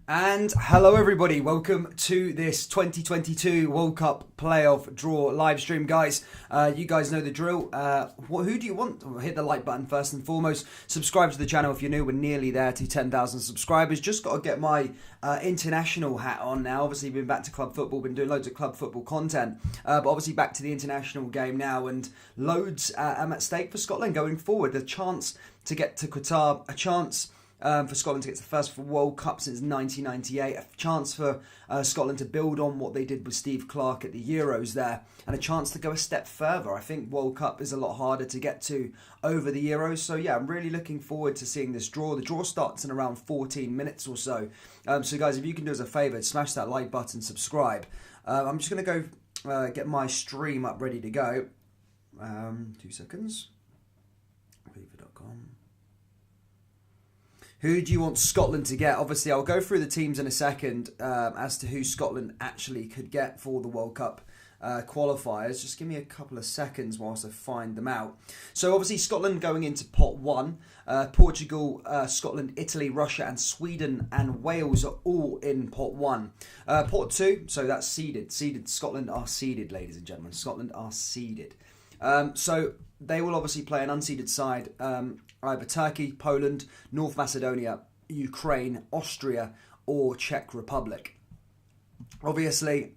And hello everybody, welcome to this 2022 World Cup playoff draw live stream, guys. You guys know the drill. Who do you want? Hit the like button first and foremost. Subscribe to the channel if you're new. We're nearly there to 10,000 subscribers. Just got to get my international hat on now. Obviously been back to club football, been doing loads of club football content. But obviously back to the international game now, and loads at stake for Scotland going forward. A chance to get to Qatar, a chance for Scotland to get to the first World Cup since 1998, a chance for Scotland to build on what they did with Steve Clarke at the Euros there, and a chance to go a step further. I think World Cup is a lot harder to get to over the Euros, so yeah, I'm really looking forward to seeing this draw. The draw starts in around 14 minutes or so. So guys, if you can do us a favour, smash that like button, subscribe. I'm just going to go get my stream up ready to go. 2 seconds. FIFA.com. Who do you want Scotland to get? Obviously, I'll go through the teams in a second as to who Scotland actually could get for the World Cup qualifiers. Just give me a couple of seconds whilst I find them out. So obviously, Scotland going into pot 1. Portugal, Scotland, Italy, Russia and Sweden and Wales are all in pot 1. Pot 2, so that's seeded. Scotland are seeded, ladies and gentlemen. Scotland are seeded. So they will obviously play an unseeded side, either Turkey, Poland, North Macedonia, Ukraine, Austria, or Czech Republic. Obviously,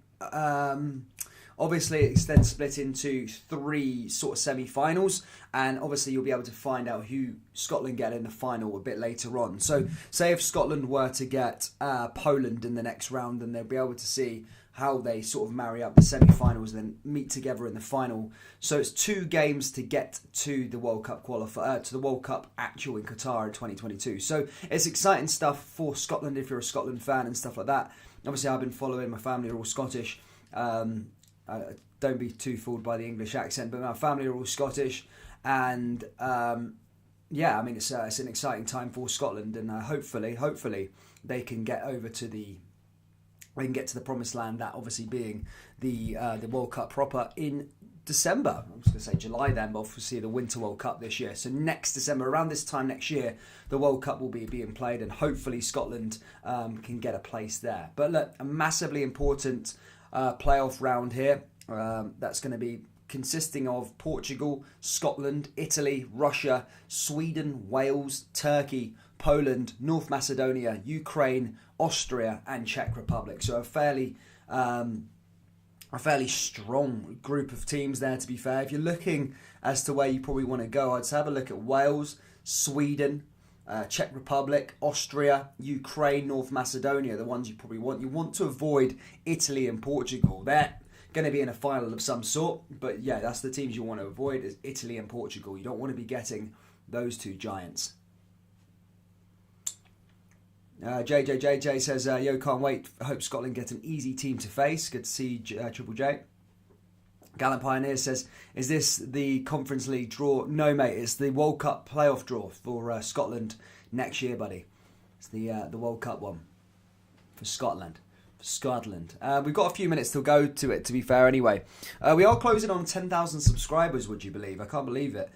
it's then split into 3 sort of semi-finals, and obviously you'll be able to find out who Scotland get in the final a bit later on. So, say if Scotland were to get Poland in the next round, then they'll be able to see how they sort of marry up the semi-finals and then meet together in the final. So it's 2 games to get to the World Cup to the World Cup actual in Qatar in 2022. So it's exciting stuff for Scotland if you're a Scotland fan and stuff like that. Obviously, I've been following. My family are all Scottish. Don't be too fooled by the English accent, but my family are all Scottish, and yeah, I mean it's an exciting time for Scotland, and hopefully they can get over to the. We can get to the promised land, that obviously being the World Cup proper in December. I was going to say July then, but obviously the Winter World Cup this year. So next December, around this time next year, the World Cup will be being played, and hopefully Scotland can get a place there. But look, a massively important playoff round here. That's going to be consisting of Portugal, Scotland, Italy, Russia, Sweden, Wales, Turkey, Poland, North Macedonia, Ukraine, Austria and Czech Republic. So a fairly strong group of teams there, to be fair. If you're looking as to where you probably want to go, I'd have a look at Wales, Sweden, Czech Republic, Austria, Ukraine, North Macedonia, the ones you probably want. You want to avoid Italy and Portugal. They're going to be in a final of some sort, but yeah, that's the teams you want to avoid, is Italy and Portugal. You don't want to be getting those 2 giants. JJ says, yo, can't wait. I hope Scotland get an easy team to face. Good to see Triple J. Gallant Pioneer says, is this the Conference League draw? No, mate, it's the World Cup playoff draw for Scotland next year, buddy. It's the World Cup one for Scotland. We've got a few minutes to go to it, to be fair, anyway. We are closing on 10,000 subscribers, would you believe? I can't believe it.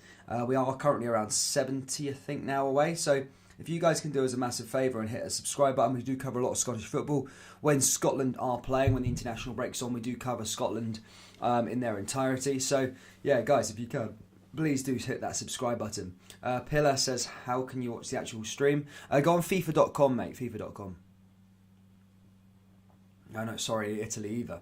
We are currently around 70, I think, now away. So if you guys can do us a massive favour and hit a subscribe button, we do cover a lot of Scottish football. When Scotland are playing, when the international breaks on, we do cover Scotland in their entirety. So, yeah, guys, if you can, please do hit that subscribe button. Pillar says, how can you watch the actual stream? Go on FIFA.com, mate, FIFA.com. No, sorry, Italy either.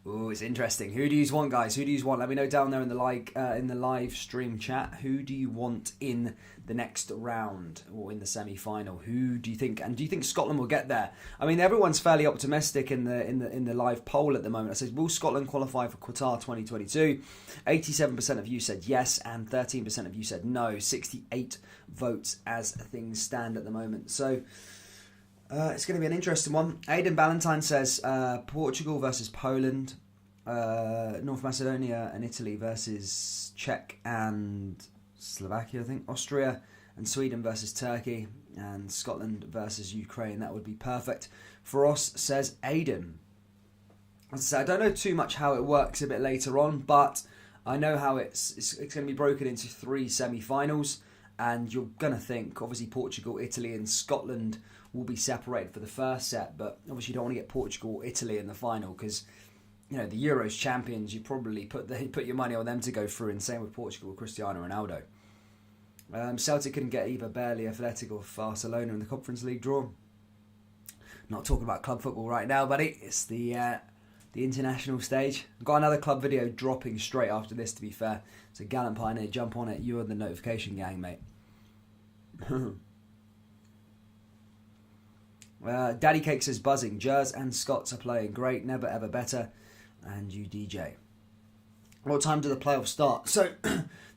Oh, it's interesting. Who do you want, guys? Who do you want? Let me know down there in the live stream chat. Who do you want in the next round or in the semi-final? Who do you think? And do you think Scotland will get there? I mean, everyone's fairly optimistic in the live poll at the moment. I said, will Scotland qualify for Qatar 2022? 87% of you said yes, and 13% of you said no. 68 votes as things stand at the moment. So it's going to be an interesting one. Aidan Ballantyne says Portugal versus Poland, North Macedonia and Italy versus Czech and Slovakia, I think, Austria and Sweden versus Turkey, and Scotland versus Ukraine. That would be perfect for us, says Aidan. As I say, I don't know too much how it works a bit later on, but I know how it's going to be broken into 3 semi-finals, and you're going to think, obviously, Portugal, Italy and Scotland will be separated for the first set, but obviously you don't want to get Portugal or Italy in the final because, you know, the Euros champions, you probably put your money on them to go through, and same with Portugal with Cristiano Ronaldo. Celtic couldn't get either barely Athletic or Barcelona in the Conference League draw. Not talking about club football right now, buddy. It's the international stage. I've got another club video dropping straight after this, to be fair. So Gallant Pioneer, jump on it. You're the notification gang, mate. Daddy Cake says buzzing. Jers and Scots are playing great. Never ever better. And you DJ. What time do the playoffs start? So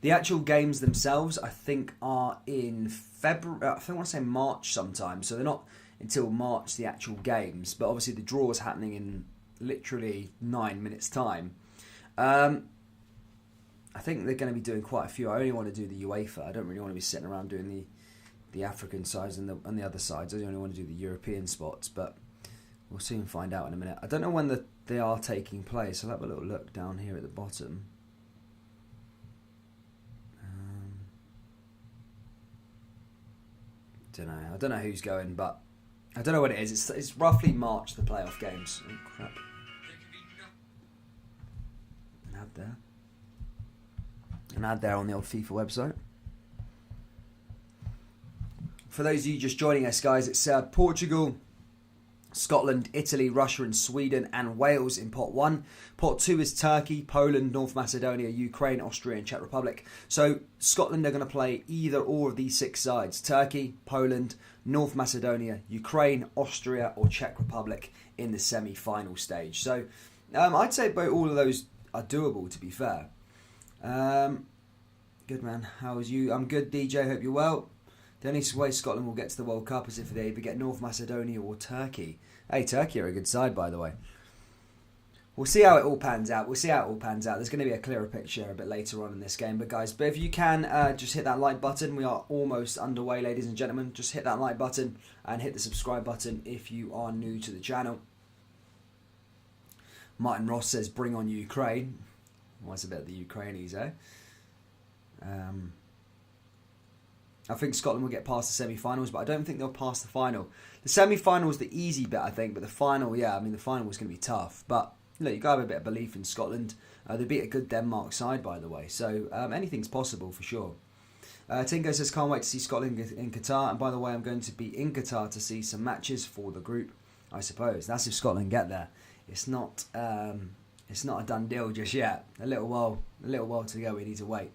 the actual games themselves, I think, are in February. I think I want to say March sometime. So they're not until March, the actual games. But obviously the draw is happening in literally 9 minutes' time. I think they're going to be doing quite a few. I only want to do the UEFA. I don't really want to be sitting around doing the African sides and the other sides. I only want to do the European spots, but we'll soon find out in a minute. I don't know when they are taking place. I'll have a little look down here at the bottom. I don't know who's going, but I don't know what it is. It's roughly March, the playoff games. Oh, crap. An ad there on the old FIFA website. For those of you just joining us, guys, it's Portugal, Scotland, Italy, Russia and Sweden and Wales in pot 1. Pot 2 is Turkey, Poland, North Macedonia, Ukraine, Austria and Czech Republic. So Scotland are going to play either or of these 6 sides. Turkey, Poland, North Macedonia, Ukraine, Austria or Czech Republic in the semi-final stage. So I'd say about all of those are doable, to be fair. Good, man. How is you? I'm good, DJ. Hope you're well. The only way Scotland will get to the World Cup is if they either get North Macedonia or Turkey. Hey, Turkey are a good side, by the way. We'll see how it all pans out. There's going to be a clearer picture a bit later on in this game. But guys, if you can, just hit that like button. We are almost underway, ladies and gentlemen. Just hit that like button and hit the subscribe button if you are new to the channel. Martin Ross says, bring on Ukraine. What's a bit of the Ukrainians, eh? I think Scotland will get past the semi-finals, but I don't think they'll pass the final. The semi-final is the easy bit, I think, but the final, the final was going to be tough. But look, you got to have a bit of belief in Scotland. They beat a good Denmark side, by the way, so anything's possible for sure. Tingo says, can't wait to see Scotland in Qatar. And by the way, I'm going to be in Qatar to see some matches for the group, I suppose. That's if Scotland get there. It's not a done deal just yet. A little while to go. We need to wait.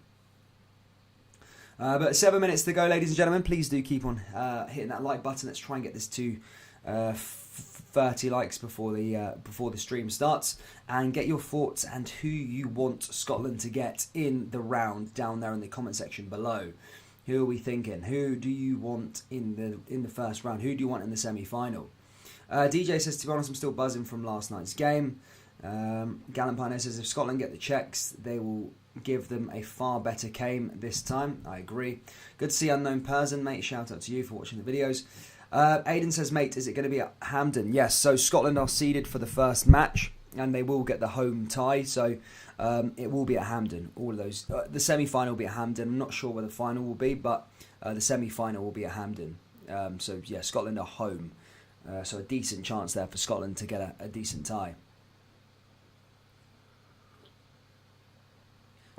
But 7 minutes to go, ladies and gentlemen. Please do keep on hitting that like button. Let's try and get this to 30 likes before the stream starts, and get your thoughts and who you want Scotland to get in the round down there in the comment section below. Who are we thinking? Who do you want in the first round? Who do you want in the semi-final? DJ says, to be honest, I'm still buzzing from last night's game. Gallant Pioneer says, if Scotland get the Czechs, they will give them a far better game this time. I agree. Good to see Unknown Person, mate. Shout out to you for watching the videos. Aiden says, mate, is it going to be at Hampden? Yes, so Scotland are seeded for the first match, and they will get the home tie, so it will be at Hampden. All of those. The semi-final will be at Hampden. I'm not sure where the final will be, but the semi-final will be at Hampden. So, yeah, Scotland are home. So a decent chance there for Scotland to get a decent tie.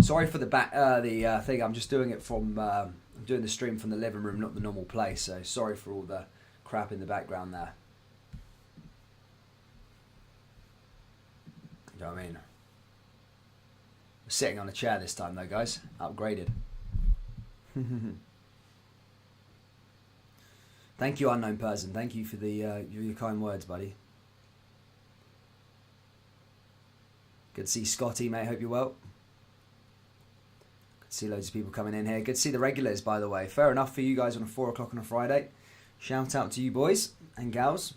Sorry for the thing. I'm just doing it from. I'm doing the stream from the living room, not the normal place. So sorry for all the crap in the background there. You know what I mean? We're sitting on a chair this time, though, guys. Upgraded. Thank you, Unknown Person. Thank you for your kind words, buddy. Good to see Scotty, mate. Hope you're well. See loads of people coming in here. Good to see the regulars, by the way. Fair enough for you guys on a 4 o'clock on a Friday. Shout out to you boys and gals.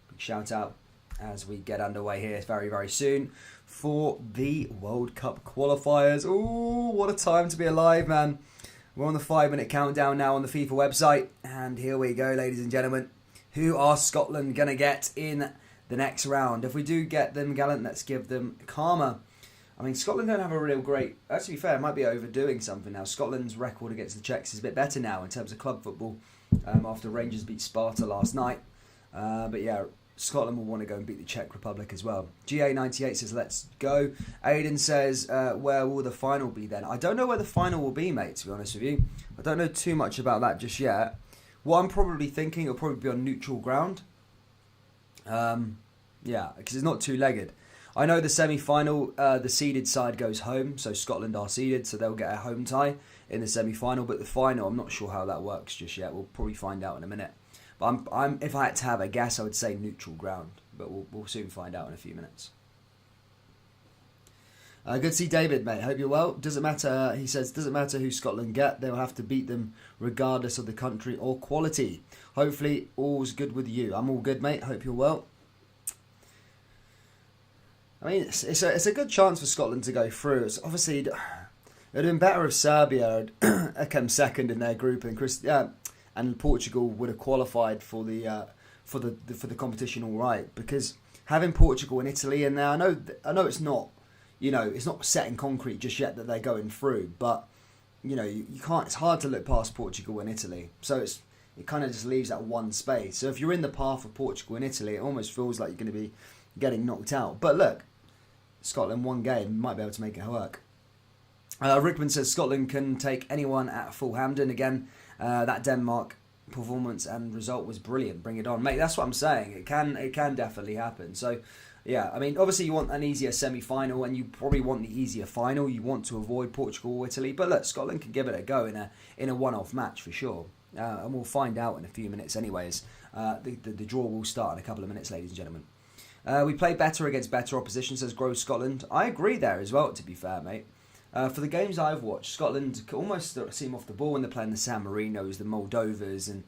Big shout out as we get underway here very, very soon for the World Cup qualifiers. Ooh, what a time to be alive, man. We're on the 5-minute countdown now on the FIFA website. And here we go, ladies and gentlemen. Who are Scotland going to get in the next round? If we do get them, Gallant, let's give them karma. I mean, Scotland don't have a real great... Actually, fair, it might be overdoing something now. Scotland's record against the Czechs is a bit better now in terms of club football. after Rangers beat Sparta last night. But yeah, Scotland will want to go and beat the Czech Republic as well. GA98 says, let's go. Aiden says, where will the final be then? I don't know where the final will be, mate, to be honest with you. I don't know too much about that just yet. What I'm probably thinking, it'll probably be on neutral ground. Yeah, because it's not two-legged. I know the semi-final, the seeded side goes home, so Scotland are seeded, so they'll get a home tie in the semi-final. But the final, I'm not sure how that works just yet. We'll probably find out in a minute. But if I had to have a guess, I would say neutral ground. But we'll soon find out in a few minutes. Good to see David, mate. Hope you're well. Doesn't matter, he says, doesn't matter who Scotland get. They'll have to beat them regardless of the country or quality. Hopefully, all's good with you. I'm all good, mate. Hope you're well. I mean, it's a good chance for Scotland to go through. It's obviously, it would have been better if Serbia had come second in their group and Portugal would have qualified for the competition all right, because having Portugal and Italy in there, I know it's not, it's not set in concrete just yet that they're going through, but you can't. It's hard to look past Portugal and Italy, so it kind of just leaves that one space. So if you're in the path of Portugal and Italy, it almost feels like you're going to be getting knocked out. But look, Scotland one game might be able to make it work. Rickman says Scotland can take anyone at full Hampden again. That Denmark performance and result was brilliant. Bring it on, mate. That's what I'm saying. It can definitely happen. So, yeah, I mean, obviously you want an easier semi-final and you probably want the easier final. You want to avoid Portugal or Italy, but look, Scotland can give it a go in a one-off match for sure. And we'll find out in a few minutes, anyways. The draw will start in a couple of minutes, ladies and gentlemen. We play better against better opposition, says Grow Scotland. I agree there as well, to be fair, mate. For the games I've watched, Scotland almost seem off the ball when they're playing the San Marinos, the Moldovas, and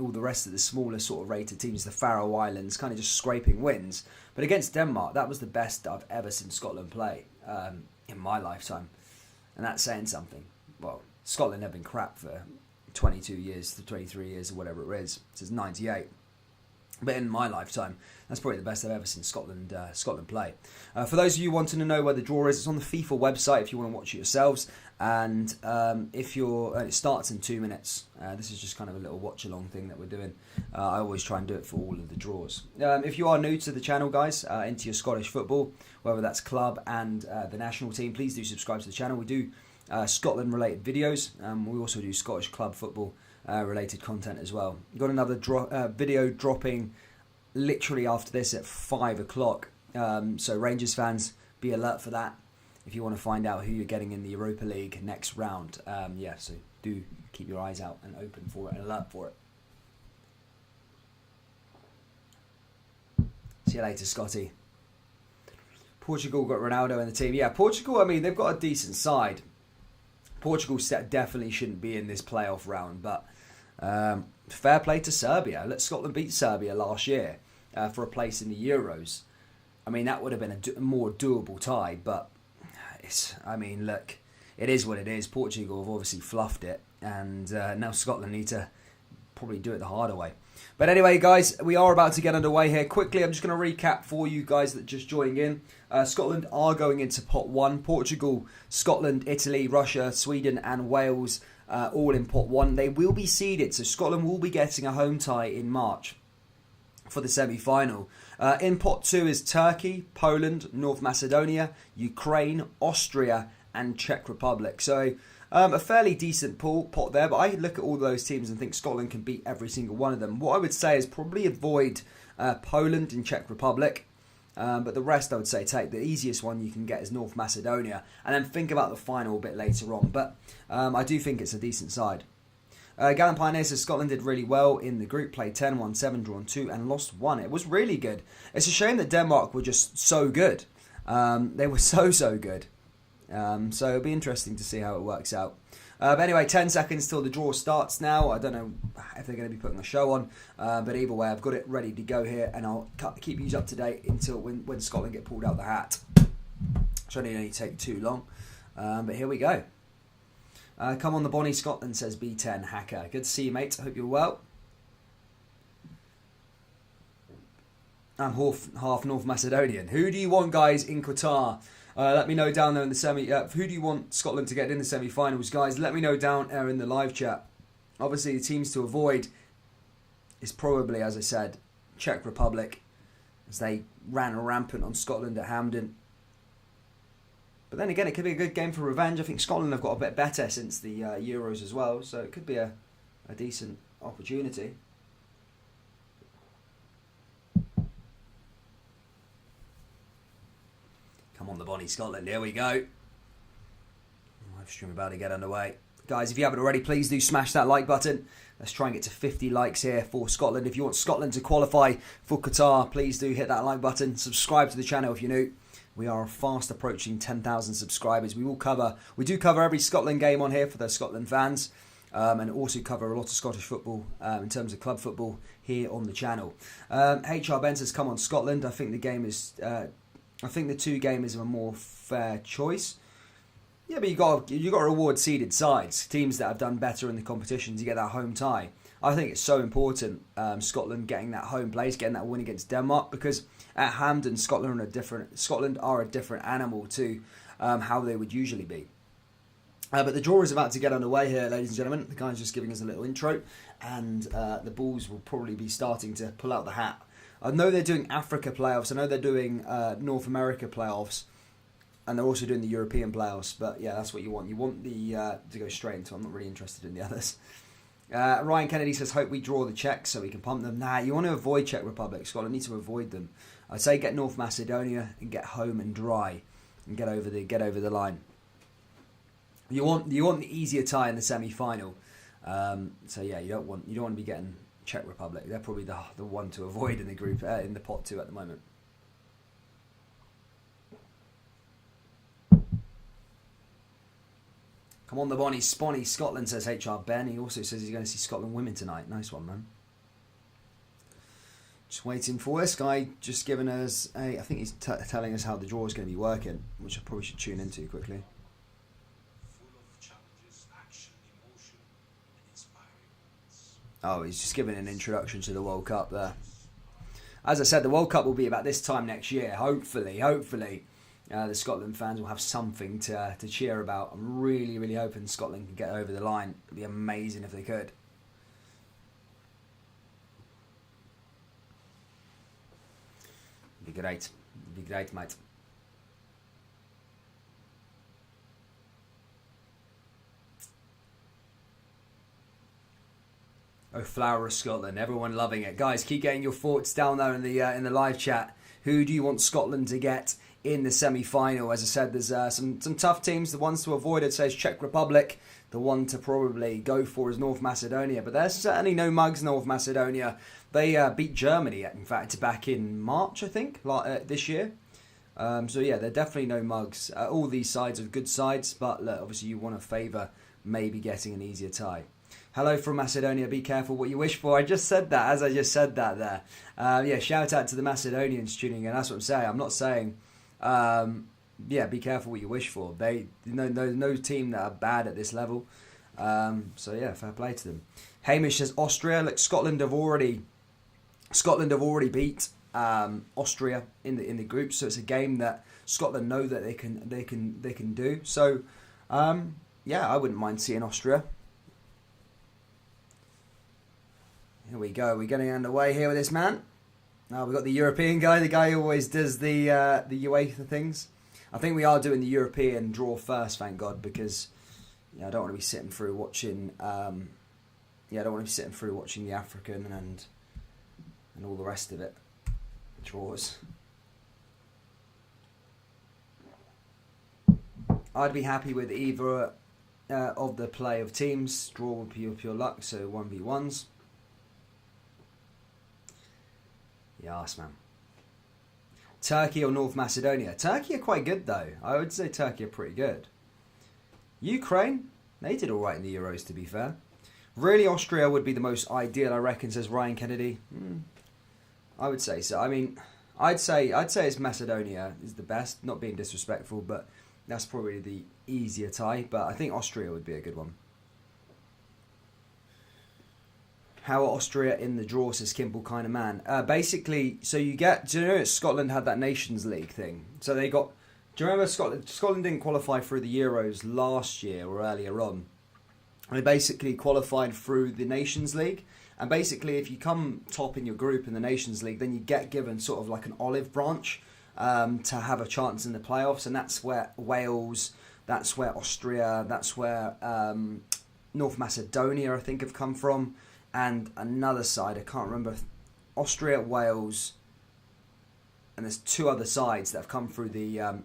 all the rest of the smaller sort of rated teams, the Faroe Islands, kind of just scraping wins. But against Denmark, that was the best I've ever seen Scotland play in my lifetime. And that's saying something. Well, Scotland have been crap for 22 years, to 23 years, or whatever it is, since 98. But in my lifetime, that's probably the best I've ever seen Scotland play. For those of you wanting to know where the draw is, it's on the FIFA website if you want to watch it yourselves. And it starts in 2 minutes. This is just kind of a little watch-along thing that we're doing. I always try and do it for all of the draws. If you are new to the channel, guys, into your Scottish football, whether that's club and the national team, please do subscribe to the channel. We do Scotland-related videos. We also do Scottish club football related content as well. We've got another video dropping literally after this at 5 o'clock. So Rangers fans, be alert for that if you want to find out who you're getting in the Europa League next round. So do keep your eyes out and open for it and alert for it. See you later, Scotty. Portugal got Ronaldo in the team. Yeah, Portugal, I mean, they've got a decent side. Portugal definitely shouldn't be in this playoff round, but fair play to Serbia. Let Scotland beat Serbia last year for a place in the Euros. I mean, that would have been a more doable tie, but look, it is what it is. Portugal have obviously fluffed it, and now Scotland need to probably do it the harder way. But anyway, guys, we are about to get underway here. Quickly, I'm just going to recap for you guys that are just joining in. Scotland are going into pot 1. Portugal, Scotland, Italy, Russia, Sweden and Wales all in pot 1. They will be seeded, so Scotland will be getting a home tie in March for the semi-final. In pot 2 is Turkey, Poland, North Macedonia, Ukraine, Austria and Czech Republic. So a fairly decent pot there, but I look at all those teams and think Scotland can beat every single one of them. What I would say is probably avoid Poland and Czech Republic. But the rest, I would say, take the easiest one you can get is North Macedonia, and then think about the final a bit later on. But I do think it's a decent side. Gallant Pioneer says Scotland did really well in the group, played 10, won 7, drawn 2, and lost 1. It was really good. It's a shame that Denmark were just so good. They were so good. So it'll be interesting to see how it works out. But anyway, 10 seconds till the draw starts now. I don't know if they're going to be putting a show on, but either way, I've got it ready to go here, and I'll keep you up to date until when Scotland get pulled out the hat. Should only take too long, but here we go. Come on the Bonnie Scotland, says B10 Hacker. Good to see you, mate. Hope you're well. I'm half North Macedonian. Who do you want, guys, in Qatar? Let me know down there in the semi. Who do you want Scotland to get in the semi-finals, guys? Let me know down there in the live chat. Obviously, the teams to avoid is probably, as I said, Czech Republic, as they ran rampant on Scotland at Hampden. But then again, it could be a good game for revenge. I think Scotland have got a bit better since the Euros as well, so it could be a decent opportunity. Come on, the Bonnie Scotland. Here we go. Live stream about to get underway. Guys, if you haven't already, please do smash that like button. Let's try and get to 50 likes here for Scotland. If you want Scotland to qualify for Qatar, please do hit that like button. Subscribe to the channel if you're new. We are fast approaching 10,000 subscribers. We do cover every Scotland game on here for the Scotland fans, and also cover a lot of Scottish football in terms of club football here on the channel. HR Ben says, "Come on, Scotland." I think the game is. I think the two game is a more fair choice. Yeah, but you got to reward seeded sides, teams that have done better in the competition to get that home tie. I think it's so important, Scotland getting that home place, getting that win against Denmark, because at Hampden, Scotland are a different animal to how they would usually be. But the draw is about to get underway here, ladies and gentlemen. The guy's just giving us a little intro, and the Bulls will probably be starting to pull out the hat. I know they're doing Africa playoffs. I know they're doing North America playoffs. And they're also doing the European playoffs. But yeah, that's what you want. You want the to go straight into. I'm not really interested in the others. Ryan Kennedy says, "Hope we draw the Czechs so we can pump them." Nah, you want to avoid Czech Republic. Scotland need to avoid them. I'd say get North Macedonia and get home and dry and get over the line. You want the easier tie in the semi-final. So yeah, you don't want to be getting Czech Republic. They're probably the one to avoid in the group in the pot 2 at the moment. Come on, the Bonnie Sponny Scotland, says HR Ben. He also says he's going to see Scotland women tonight. Nice one, man. Just waiting for this guy. Just giving us I think he's telling us how the draw is going to be working, which I probably should tune into quickly. Oh, he's just giving an introduction to the World Cup there. As I said, the World Cup will be about this time next year. Hopefully, the Scotland fans will have something to cheer about. I'm really, really hoping Scotland can get over the line. It'd be amazing if they could. It'd be great. It'd be great, mate. Oh, Flower of Scotland. Everyone loving it. Guys, keep getting your thoughts down there in the live chat. Who do you want Scotland to get in the semi-final? As I said, there's some tough teams. The ones to avoid, it says Czech Republic. The one to probably go for is North Macedonia. But there's certainly no mugs, North Macedonia. They beat Germany, in fact, back in March, I think, this year. So yeah, they're definitely no mugs. All these sides are good sides, but look, obviously you want to favour maybe getting an easier tie. Hello from Macedonia. Be careful what you wish for. I just said that as I just said that there. Yeah, shout out to the Macedonians tuning in. That's what I'm saying. I'm not saying, yeah, be careful what you wish for. No team that are bad at this level. So yeah, fair play to them. Hamish says Austria. Look, Scotland have already beat Austria in the group. So it's a game that Scotland know that they can do. So yeah, I wouldn't mind seeing Austria. Here we go. We're getting underway here with this man. Now we've got the European guy. The guy who always does the UEFA things. I think we are doing the European draw first, thank God, because I don't want to be sitting through watching. I don't want to be sitting through watching the African and all the rest of it. Draws. I'd be happy with either of the play of teams. Draw would be pure luck, so 1v1s. Yes, man. Turkey or North Macedonia? Turkey are quite good, though. I would say Turkey are pretty good. Ukraine? They did all right in the Euros, to be fair. Really, Austria would be the most ideal, I reckon, says Ryan Kennedy. I would say so. I mean, I'd say it's Macedonia is the best. Not being disrespectful, but that's probably the easier tie. But I think Austria would be a good one. How are Austria in the draw, says Kimball kind of man. Basically, so you get... Do you know Scotland had that Nations League thing? So they got... Do you remember Scotland didn't qualify for the Euros last year or earlier on? They basically qualified through the Nations League. And basically, if you come top in your group in the Nations League, then you get given sort of like an olive branch to have a chance in the playoffs. And that's where Wales, that's where Austria, that's where North Macedonia, I think, have come from. And another side, I can't remember, Austria, Wales, and there's two other sides that have come through the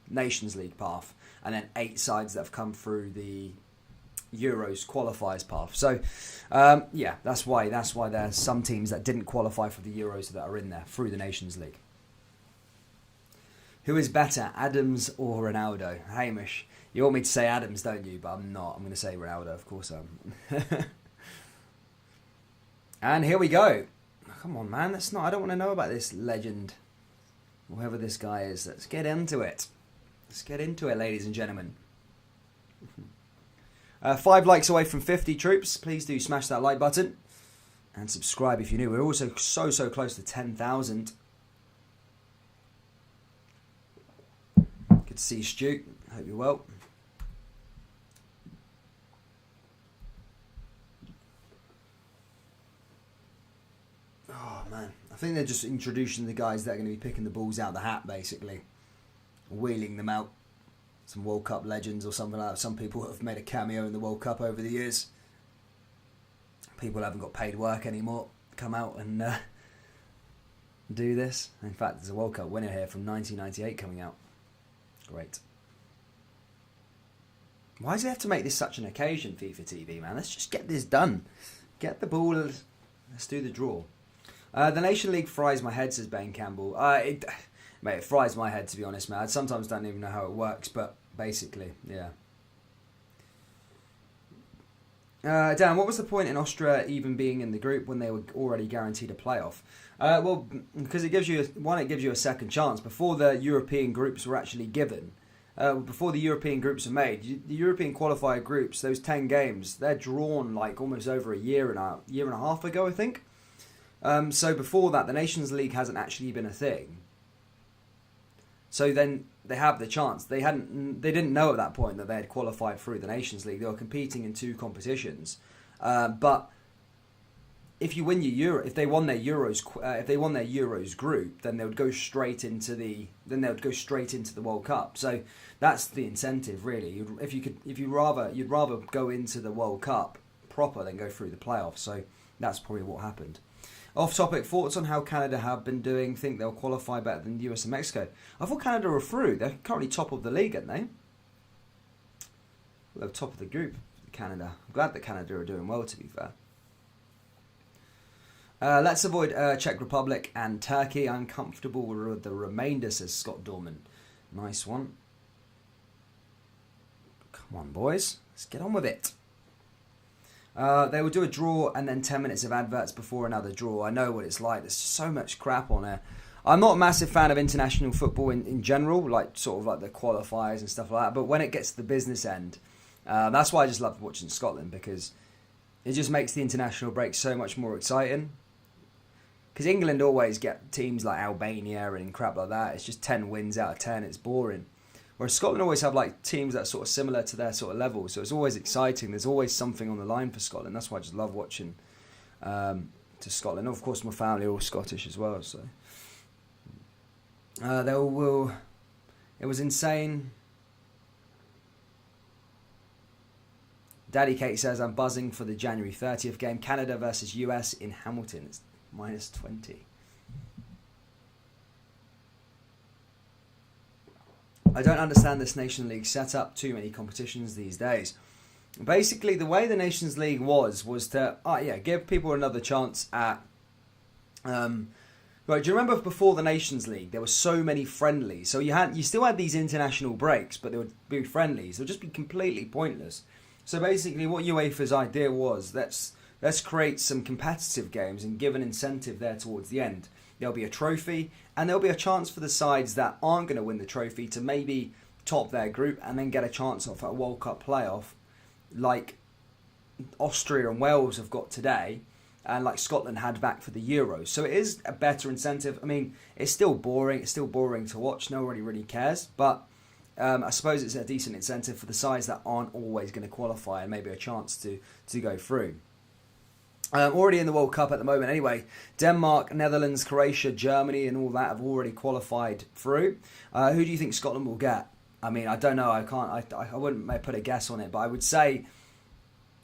Nations League path, and then 8 sides that have come through the Euros qualifiers path. So, yeah, that's why there's some teams that didn't qualify for the Euros that are in there through the Nations League. Who is better, Adams or Ronaldo? Hamish, you want me to say Adams, don't you? But I'm not. I'm going to say Ronaldo, of course I am. And here we go. Come on, man. I don't want to know about this legend. Whoever this guy is. Let's get into it. Let's get into it, ladies and gentlemen. 5 likes away from 50 troops. Please do smash that like button. And subscribe if you're new. We're also so close to 10,000. Good to see you, Stu. Hope you're well. Oh, man. I think they're just introducing the guys that are going to be picking the balls out of the hat, basically. Wheeling them out. Some World Cup legends or something like that. Some people have made a cameo in the World Cup over the years. People haven't got paid work anymore. Come out and do this. In fact, there's a World Cup winner here from 1998 coming out. Great. Why does it have to make this such an occasion, FIFA TV, man? Let's just get this done. Get the ball. Let's do the draw. The Nation League fries my head, says Ben Campbell. It fries my head, to be honest, man. I sometimes don't even know how it works, but basically, yeah. Dan, what was the point in Austria even being in the group when they were already guaranteed a playoff? Well, because it gives you a second chance. Before the European groups were actually given, before the European groups are made, the European qualifier groups, those 10 games, they're drawn like almost over a year and a half ago, I think. So before that, the Nations League hasn't actually been a thing. So then they have the chance. They didn't know at that point that they had qualified through the Nations League. They were competing in 2 competitions. But if you win if they won their Euros group, then they would go straight into the World Cup. So that's the incentive, really. You'd rather go into the World Cup proper than go through the playoffs. So that's probably what happened. Off topic, thoughts on how Canada have been doing? Think they'll qualify better than the US and Mexico? I thought Canada were through. They're currently top of the league, aren't they? They're top of the group, Canada. I'm glad that Canada are doing well, to be fair. Let's avoid Czech Republic and Turkey. I'm comfortable with the remainder, says Scott Dorman. Nice one. Come on, boys. Let's get on with it. They will do a draw and then 10 minutes of adverts before another draw. I know what it's like. There's so much crap on there. I'm not a massive fan of international football in general, like sort of like the qualifiers and stuff like that. But when it gets to the business end, that's why I just love watching Scotland, because it just makes the international break so much more exciting. Because England always get teams like Albania and crap like that. It's just 10 wins out of 10. It's boring. Whereas Scotland always have like teams that are sort of similar to their sort of level, so it's always exciting. There's always something on the line for Scotland. That's why I just love watching to Scotland. Of course, my family are all Scottish as well, so it was insane. Daddy Kate says, I'm buzzing for the January 30th game, Canada versus US in Hamilton. It's -20. I don't understand this Nation League setup. Too many competitions these days. Basically, the way the Nations League was to give people another chance at. Right, do you remember before the Nations League there were so many friendlies? So you still had these international breaks, but they would be friendlies. They would just be completely pointless. So basically, what UEFA's idea was, let's create some competitive games and give an incentive there towards the end. There'll be a trophy, and there'll be a chance for the sides that aren't going to win the trophy to maybe top their group and then get a chance of a World Cup playoff, like Austria and Wales have got today, and like Scotland had back for the Euros. So it is a better incentive. I mean, it's still boring. It's still boring to watch. Nobody really cares. But I suppose it's a decent incentive for the sides that aren't always going to qualify, and maybe a chance to go through. Already in the World Cup at the moment anyway. Denmark, Netherlands, Croatia, Germany and all that have already qualified through. Who do you think Scotland will get? I mean, I don't know. I wouldn't put a guess on it, but I would say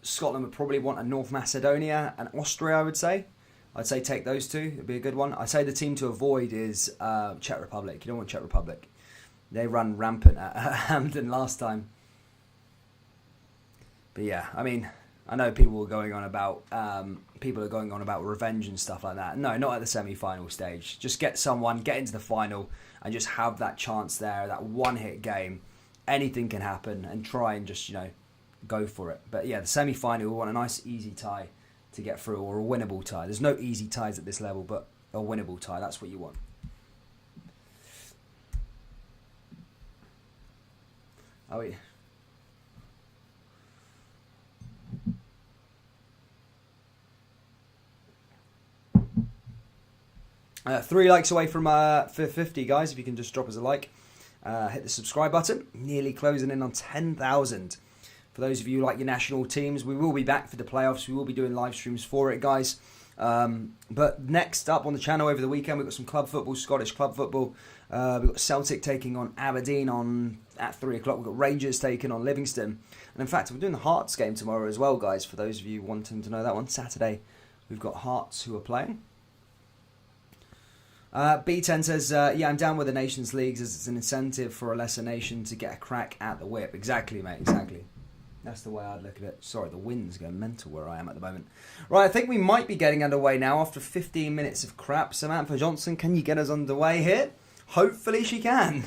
Scotland would probably want a North Macedonia and Austria, I would say. I'd say take those two. It'd be a good one. I'd say the team to avoid is Czech Republic. You don't want Czech Republic. They run rampant at Hampden last time. But yeah, I mean, I know people are going on about revenge and stuff like that. No, not at the semi-final stage. Just get into the final, and just have that chance there, that one-hit game. Anything can happen, and try and just go for it. But yeah, the semi-final, we want a nice easy tie to get through, or a winnable tie. There's no easy ties at this level, but a winnable tie. That's what you want. Oh yeah. 3 likes away from 50, guys. If you can just drop us a like. Hit the subscribe button. Nearly closing in on 10,000. For those of you who like your national teams, we will be back for the playoffs. We will be doing live streams for it, guys. But next up on the channel over the weekend, we've got some club football, Scottish club football. We've got Celtic taking on Aberdeen at 3 o'clock. We've got Rangers taking on Livingston. And in fact, we're doing the Hearts game tomorrow as well, guys. For those of you wanting to know that one, Saturday, we've got Hearts who are playing. B10 says, yeah, I'm down with the Nations Leagues as it's an incentive for a lesser nation to get a crack at the whip. Exactly, mate, exactly. That's the way I'd look at it. Sorry, the wind's going mental where I am at the moment. Right, I think we might be getting underway now after 15 minutes of crap. Samantha Johnson, can you get us underway here? Hopefully she can.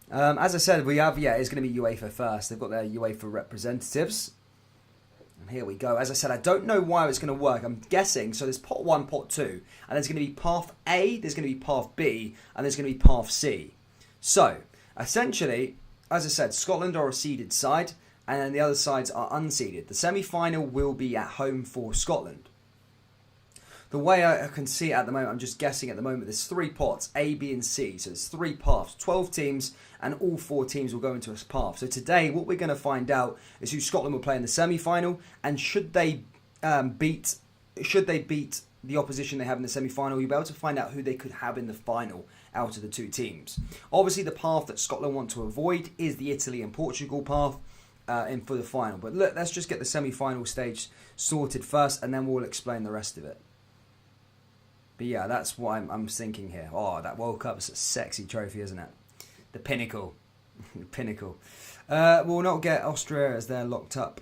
As I said, it's going to be UEFA first. They've got their UEFA representatives. And here we go. As I said, I don't know why it's going to work. I'm guessing. So there's pot 1, pot 2. And there's going to be path A, there's going to be path B, and there's going to be path C. So, essentially, as I said, Scotland are a seeded side, and then the other sides are unseeded. The semi-final will be at home for Scotland. The way I can see it at the moment, I'm just guessing at the moment, there's 3 pots, A, B and C. So there's 3 paths, 12 teams, and all 4 teams will go into a path. So today, what we're going to find out is who Scotland will play in the semi-final, and should they beat the opposition they have in the semi-final, you'll be able to find out who they could have in the final out of the 2 teams. Obviously, the path that Scotland want to avoid is the Italy and Portugal path in for the final. But look, let's just get the semi-final stage sorted first, and then we'll explain the rest of it. But yeah, that's what I'm thinking here. Oh, that World Cup's a sexy trophy, isn't it? The pinnacle. The pinnacle. We'll not get Austria as they're locked up.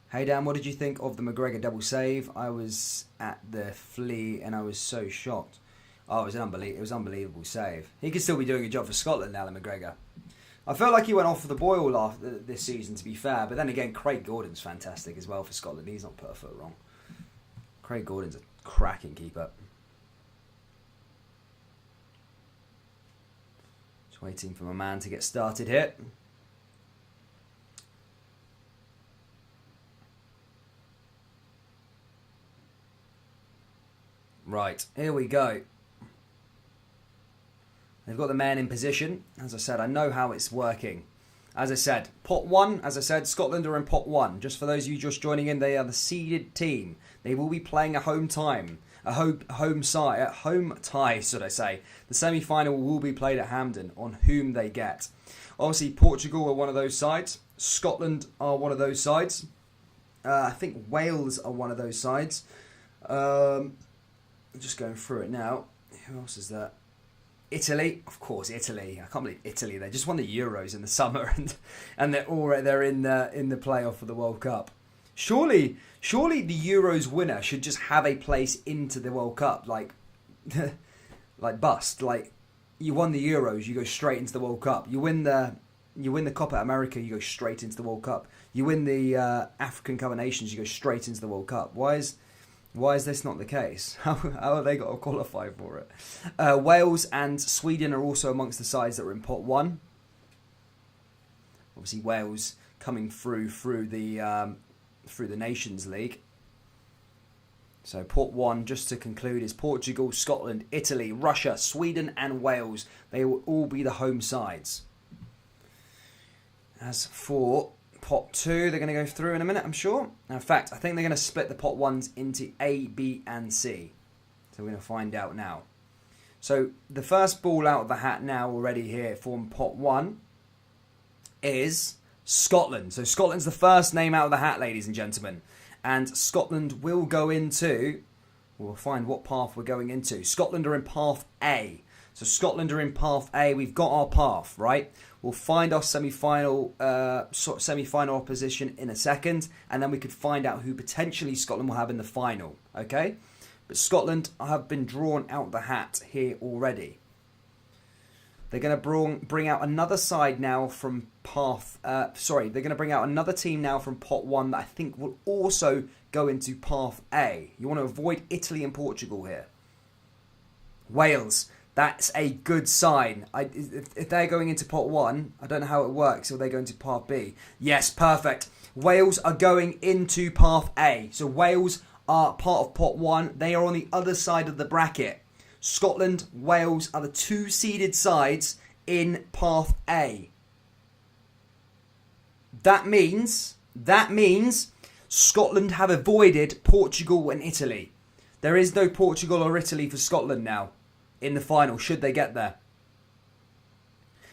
Hey Dan, what did you think of the McGregor double save? I was at the Flea and I was so shocked. Oh, it was unbelievable save. He could still be doing a job for Scotland, Alan McGregor. I felt like he went off the boil this season, to be fair. But then again, Craig Gordon's fantastic as well for Scotland. He's not put a foot wrong. Craig Gordon's a cracking keeper. Just waiting for my man to get started here. Right, here we go. They've got the men in position. As I said, I know how it's working. As I said, pot 1, as I said, Scotland are in pot 1. Just for those of you just joining in, they are the seeded team. They will be playing a home tie, should I say. The semi-final will be played at Hampden on whom they get. Obviously, Portugal are one of those sides. Scotland are one of those sides. I think Wales are one of those sides. I'm just going through it now. Who else is there? Italy, of course, Italy. I can't believe Italy. They just won the Euros in the summer, and they're in the playoff for the World Cup. Surely the Euros winner should just have a place into the World Cup, like bust. Like, you won the Euros, you go straight into the World Cup. You win the Copa America, you go straight into the World Cup. You win the African Cup of Nations, you go straight into the World Cup. Why is this not the case? How have they got to qualify for it? Wales and Sweden are also amongst the sides that are in pot 1. Obviously, Wales coming through the Nations League. So pot 1, just to conclude, is Portugal, Scotland, Italy, Russia, Sweden and Wales. They will all be the home sides. As for pot 2, they're going to go through in a minute, I'm sure. In fact, I think they're going to split the pot 1s into A, B and C. So we're going to find out now. So the first ball out of the hat now already here from pot 1 is Scotland. So Scotland's the first name out of the hat, ladies and gentlemen. And Scotland will go into, we'll find what path we're going into. Scotland are in path A. So Scotland are in path A. We've got our path, right? We'll find our semi-final opposition in a second. And then we could find out who potentially Scotland will have in the final, okay? But Scotland have been drawn out the hat here already. They're going to bring out another side now from path... they're going to bring out another team now from pot 1 that I think will also go into path A. You want to avoid Italy and Portugal here. Wales, that's a good sign. If they're going into pot 1, I don't know how it works, or they go into path B. Yes, perfect. Wales are going into path A. So Wales are part of pot 1. They are on the other side of the bracket. Scotland, Wales are the 2 seeded sides in path A. That means Scotland have avoided Portugal and Italy. There is no Portugal or Italy for Scotland now in the final, should they get there.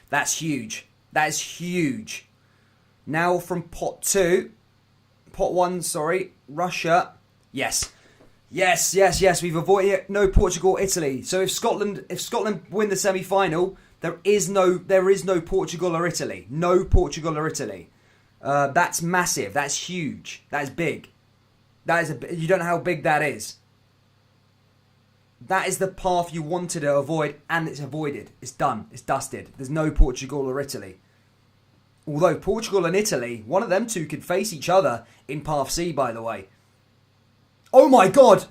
That's huge. That is huge. Now from pot 1, Russia. Yes. Yes. We've avoided no Portugal, Italy. So if Scotland win the semi-final, there is no Portugal or Italy. No Portugal or Italy. That's massive. That's huge. That is big. You don't know how big that is. That is the path you wanted to avoid, and it's avoided. It's done. It's dusted. There's no Portugal or Italy. Although Portugal and Italy, one of them two could face each other in path C, by the way. Oh my God!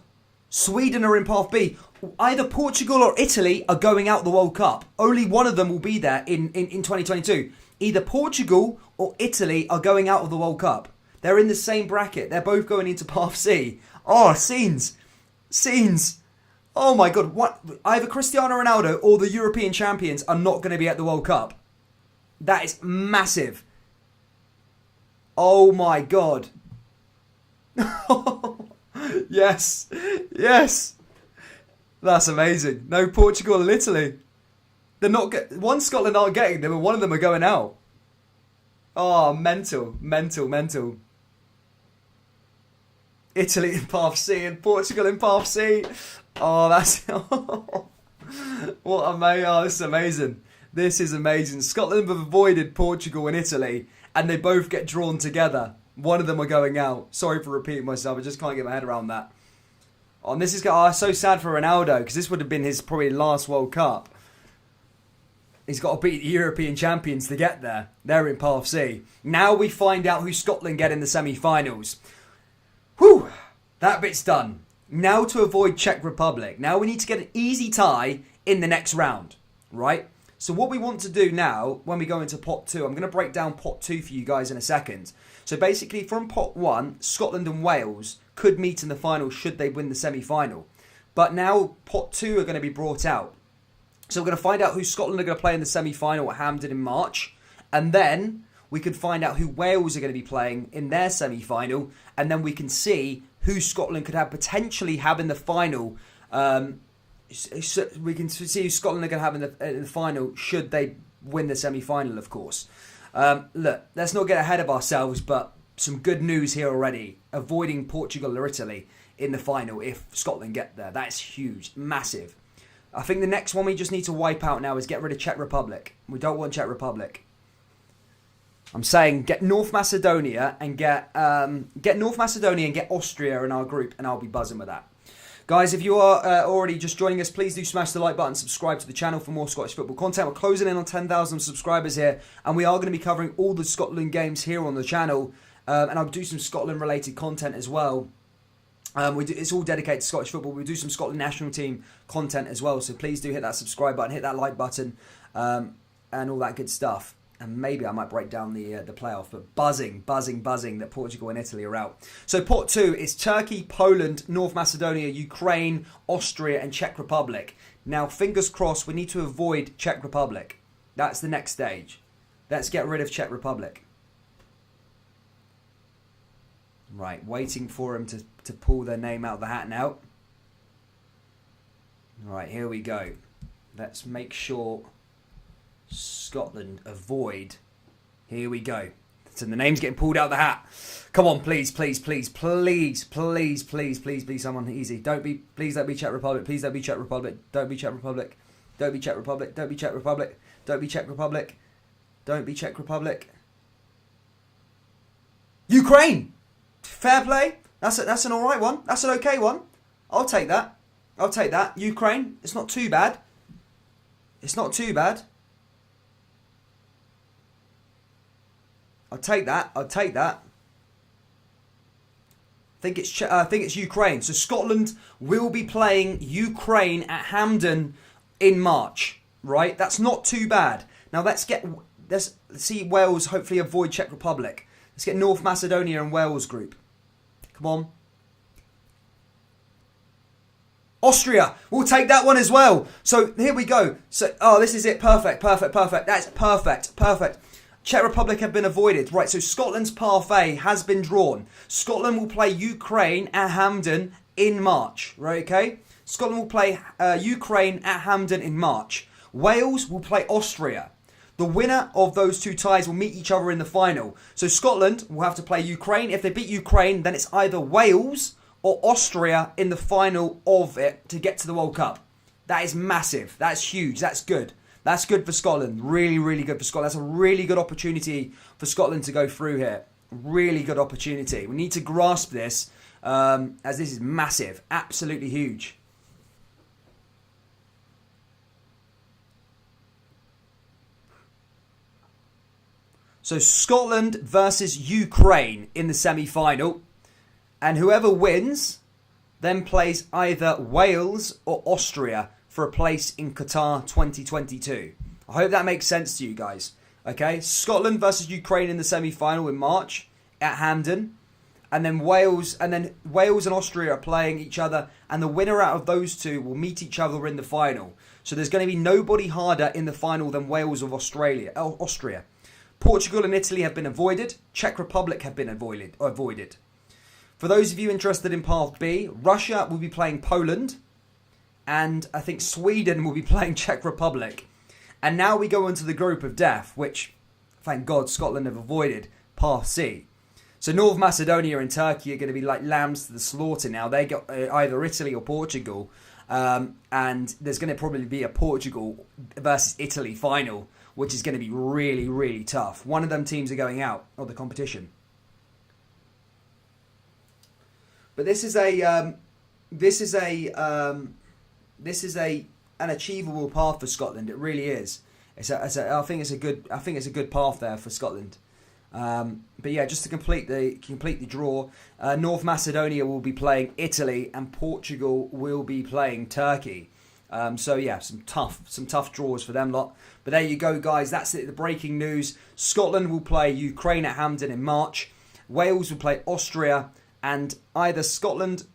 Sweden are in path B. Either Portugal or Italy are going out the World Cup. Only one of them will be there in 2022. Either Portugal or Italy are going out of the World Cup. They're in the same bracket. They're both going into path C. Oh, scenes. Oh my God. What? Either Cristiano Ronaldo or the European champions are not going to be at the World Cup. That is massive. Oh my God. Yes. That's amazing. No Portugal and Italy. They're not. One Scotland aren't getting them, and one of them are going out. Oh, mental. Italy in path C and Portugal in path C. Oh, that's what amazing! Oh, this is amazing. This is amazing. Scotland have avoided Portugal and Italy, and they both get drawn together. One of them are going out. Sorry for repeating myself. I just can't get my head around that. Oh, and this is so sad for Ronaldo, because this would have been his probably last World Cup. He's got to beat the European champions to get there. They're in path C. Now we find out who Scotland get in the semi-finals. Whew, that bit's done. Now to avoid Czech Republic. Now we need to get an easy tie in the next round, right? So what we want to do now, when we go into pot 2, I'm going to break down pot 2 for you guys in a second. So basically from pot 1, Scotland and Wales could meet in the final should they win the semi-final. But now pot 2 are going to be brought out. So we're going to find out who Scotland are going to play in the semi-final at Hampden in March. And then we can find out who Wales are going to be playing in their semi-final. And then we can see who Scotland could potentially have in the final. We can see who Scotland are going to have in the final should they win the semi-final, of course. Look, let's not get ahead of ourselves, but some good news here already. Avoiding Portugal or Italy in the final if Scotland get there. That's huge. Massive. I think the next one we just need to wipe out now is get rid of Czech Republic. We don't want Czech Republic. I'm saying get North Macedonia and get Austria in our group, and I'll be buzzing with that. Guys, if you are already just joining us, please do smash the like button, subscribe to the channel for more Scottish football content. We're closing in on 10,000 subscribers here, and we are going to be covering all the Scotland games here on the channel, and I'll do some Scotland-related content as well. It's all dedicated to Scottish football. We do some Scotland national team content as well, so please do hit that subscribe button, hit that like button, and all that good stuff. And maybe I might break down the playoff, but buzzing that Portugal and Italy are out. So pot 2 is Turkey, Poland, North Macedonia, Ukraine, Austria and Czech Republic. Now, fingers crossed, we need to avoid Czech Republic. That's the next stage. Let's get rid of Czech Republic. Right, waiting for him to pull their name out of the hat now. Right, here we go. Let's make sure Scotland avoid. Here we go. So the name's getting pulled out of the hat. Come on, please, someone easy. Please don't be Czech Republic. Please don't be Czech Republic. Don't be Czech Republic. Don't be Czech Republic. Don't be Czech Republic. Don't be Czech Republic. Don't be Czech Republic. Ukraine. Fair play. That's an all right one. That's an okay one. I'll take that. Ukraine. It's not too bad. I'll take that. I think it's Ukraine. So Scotland will be playing Ukraine at Hampden in March. Right? That's not too bad. Now let's see Wales hopefully avoid Czech Republic. Let's get North Macedonia and Wales group. Come on. Austria. We'll take that one as well. So here we go. So this is it. Perfect. That's perfect. Czech Republic have been avoided. Right, so Scotland's parfait has been drawn. Scotland will play Ukraine at Hampden in March. Right, okay? Scotland will play Ukraine at Hampden in March. Wales will play Austria. The winner of those two ties will meet each other in the final. So Scotland will have to play Ukraine. If they beat Ukraine, then it's either Wales or Austria in the final of it to get to the World Cup. That is massive. That's huge. That's good. That's good for Scotland. Really, really good for Scotland. That's a really good opportunity for Scotland to go through here. Really good opportunity. We need to grasp this as this is massive. Absolutely huge. So Scotland versus Ukraine in the semi-final. And whoever wins then plays either Wales or Austria for a place in Qatar 2022. I hope that makes sense to you guys. Okay, Scotland versus Ukraine in the semi-final in March at Hampden. And then Wales and Austria are playing each other. And the winner out of those two will meet each other in the final. So there's going to be nobody harder in the final than Wales or Austria. Portugal and Italy have been avoided. Czech Republic have been avoided. For those of you interested in Path B, Russia will be playing Poland. And I think Sweden will be playing Czech Republic. And now we go into the group of death, which, thank God, Scotland have avoided. Path C. So North Macedonia and Turkey are going to be like lambs to the slaughter now. They got either Italy or Portugal. And there's going to probably be a Portugal versus Italy final, which is going to be really, really tough. One of them teams are going out of the competition. But this is an achievable path for Scotland. It really is. I think it's a good path there for Scotland. But yeah, just to complete the draw, North Macedonia will be playing Italy and Portugal will be playing Turkey. So yeah, some tough draws for them lot. But there you go, guys. That's it. The breaking news: Scotland will play Ukraine at Hampden in March. Wales will play Austria, and either Scotland.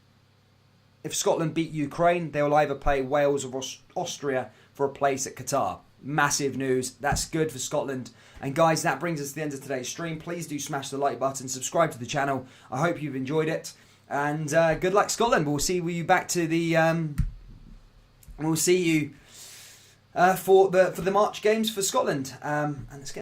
If Scotland beat Ukraine, they will either play Wales or Austria for a place at Qatar. Massive news. That's good for Scotland. And guys, that brings us to the end of today's stream. Please do smash the like button, subscribe to the channel. I hope you've enjoyed it. And good luck, Scotland. We'll see you back to the. We'll see you for the March games for Scotland. And let's get.